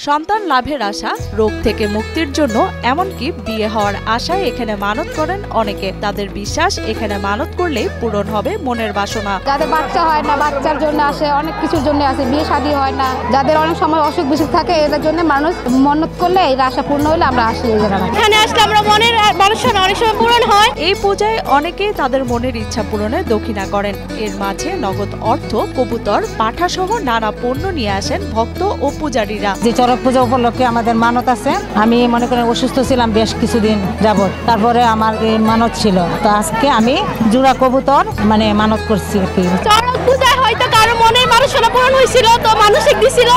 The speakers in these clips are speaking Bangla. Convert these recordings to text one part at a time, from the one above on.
সন্তান লাভের আশা, রোগ থেকে মুক্তির জন্য এমনকি বিয়ে হওয়ার আশায় এখানে মানত করেন অনেকে। তাদের বিশ্বাস এখানে মানত করলেই পূরণ হবে মনের বাসনা। যাদের বাচ্চা হয় না, বাচ্চার জন্য আসে, অনেক কিছুর জন্য আসে, বিয়ে শাদী হয় না, যাদের অনেক সময় অসুখ বিসুখ থাকে, এদের জন্য মানুষ মন্নত করলে এই আশা পূর্ণ হলে আমরা আসি এই জায়গাটা। এখানে আসলে আমরা মনের বাসনা অনেক সময় পূরণ হয়। এই পূজায় অনেকেই তাদের মনের ইচ্ছা পূরণে দক্ষিণা করেন। এর মাঝে নগদ অর্থ, কবুতর, পাঠা সহ নানা পণ্য নিয়ে আসেন ভক্ত ও পূজারীরা। চড়ক পূজা উপলক্ষে আমাদের মানত আছে। আমি মনে করেন অসুস্থ ছিলাম বেশ কিছুদিন যাবত, তারপরে আমার এই মানত ছিল, তো আজকে আমি জোড়া কবুতর মানত করছি আর কি। চড়ক পূজায় হয়তো কারো মনের বাসনা পূরণ হয়েছিল, তো মানসিক দিছিল,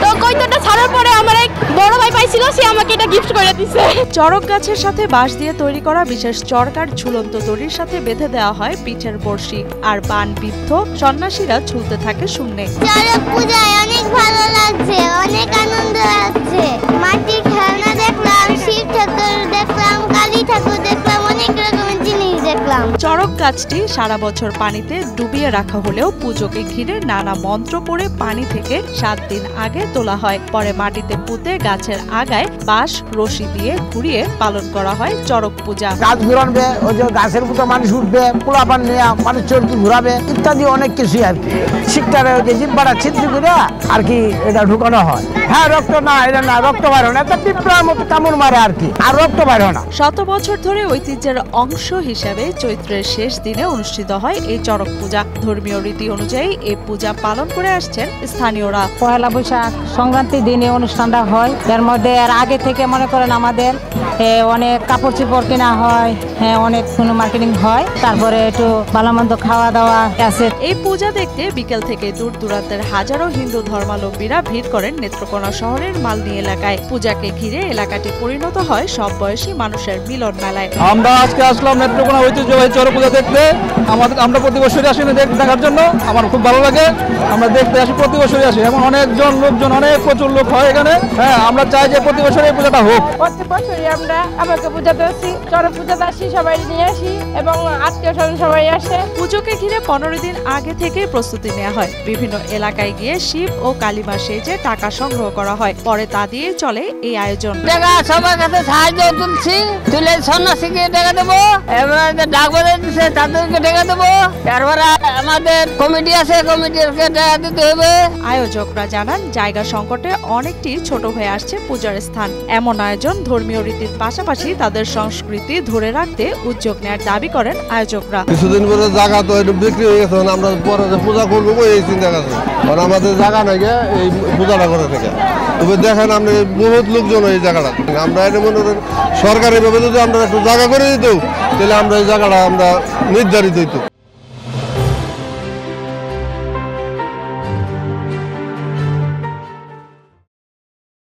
তো কইতটা ছাড়ার পরে আমার এক বড় ভাই পাইছিল, সে আমাকে এটা গিফট করে দিয়েছে। চড়ক গাছের সাথে বাঁশ দিয়ে তৈরি করা বিশেষ চরকার ঝুলন্ত দড়ির সাথে বেঁধে দেওয়া হয় পিঠের বড়শি, আর বান বিদ্ধ সন্ন্যাসীরা ঝুলতে থাকে শূন্যে। চড়ক পূজায় অনেক ভালো লাগছে, অনেক আনন্দ লাগছে। মাটির খেলনা দেখলাম, শিব ঠাকুর দেখলাম, কালী ঠাকুর দেখলাম, অনেক রকমের জিনিস দেখলাম। চড়ক গাছটি সারা বছর পানিতে ডুবিয়ে রাখা হলেও পুজোকে ঘিরে নানা মন্ত্র পড়ে পানি থেকে 7 দিন আগে তোলা হয়। পরে মাটিতে পুঁতে গাছের আগায় বাঁশ রশি দিয়ে ঘুরিয়ে পালন করা হয় চড়ক পূজা। গাছ ঘুরাবে, ওই যে গাছের উপর মানুষ উঠবে, পোলাপান নিয়ে মানুষ চড়কি ঘুরাবে, ইত্যাদি অনেক কিছুই আর কি। শিকটারে ওই যে জিব্বাটা ছিদ্র করে আর কি এটা ঢুকানো হয়। হ্যাঁ, রক্ত না, এটা না, রক্ত বাইর হয় না, একটা পিঁপড়ার মতো কামড় মারে আর কি, আর রক্ত বাইর হয় না। শত বছর ধরে ঐতিহ্যের অংশ হিসাবে চৈত্রের শেষ দিনে অনুষ্ঠিত হয় এই চড়ক পূজা। ধর্মীয় রীতি অনুযায়ী এই পূজা পালন করে আসছেন স্থানীয়রা। পয়লা বৈশাখ সংক্রান্তির দিনে অনুষ্ঠানটা হয়। এর মধ্যে আর আগে থেকে মনে করেন আমাদের অনেক কাপড় চোপড় কেনা হয়, অনেক মার্কেটিং হয়, তারপরে একটু ভালো মন্দ খাওয়া দাওয়া আছে। এই পূজা দেখতে বিকেল থেকে দূর দূরান্তের হাজারো হিন্দু ধর্মাবলম্বীরা ভিড় করেন নেত্রকোনা শহরের মালনী এলাকায়। পূজাকে ঘিরে এলাকাটি পরিণত হয় সব বয়সী মানুষের মিলন মেলায়। আমরা আজকে আসলাম নেত্রকোনা ঐতিহ্যবাহী চড়ক পূজা দেখতে। আমরা প্রতি বছরই আসি দেখার জন্য, আমার খুব ভালো লাগে। আমরা দেখতে আসি, প্রতি বছরই আসি, এমন অনেকজন লোকজন, অনেক প্রচুর লোক হয় এখানে। হ্যাঁ, আমরা চাই যে প্রতি বছর এই পূজাটা হোক। প্রতি বছরই আমরা আমাকে পূজাতে আসি, চড়ক পূজাতে আসি, সবাই নিয়ে আসি এবং আত্মীয় স্বজন সবাই আসে। পুজোকে ঘিরে 15 দিন আগে থেকে প্রস্তুতি নেওয়া হয়। বিভিন্ন এলাকায় গিয়ে শিব ও কালীমা সেজে টাকা সংগ্রহ করা হয়। পরে তা দিয়ে চলে এই আয়োজন। টাকা সবার কাছে সাহায্য তুলছি, তুলে সন্ন্যাসীকে টাকা দেবো, এবার ডাকবারে দিচ্ছে তাদেরকে টাকা দেবো, তারপরে আমাদের কমিটি আছে, কমিটিকে টাকা দিতে হবে। আয়োজকরা জানান, জায়গা সংকটে অনেকটি ছোট হয়ে আসছে পূজার স্থান। এমন আয়োজন ধর্মীয় রীতির পাশাপাশি তাদের সংস্কৃতি ধরে রাখতে উদ্যোগ নেওয়ার দাবি করেন আয়োজকরা। কিছুদিন পরে জায়গা তো একটু বিক্রি হয়ে গেছে, আমরা পরে পূজা করবো এই চিন্তা করছি, কারণ আমাদের জায়গা নাই এই পূজাটা করে থেকে। তবে দেখেন আপনি বহুত লোকজন এই জায়গাটা, আমরা এটা মনে করেন সরকারি ভাবে যদি আমরা একটু জায়গা করে দিত, তাহলে আমরা এই জায়গাটা আমরা নির্ধারিত হইতো।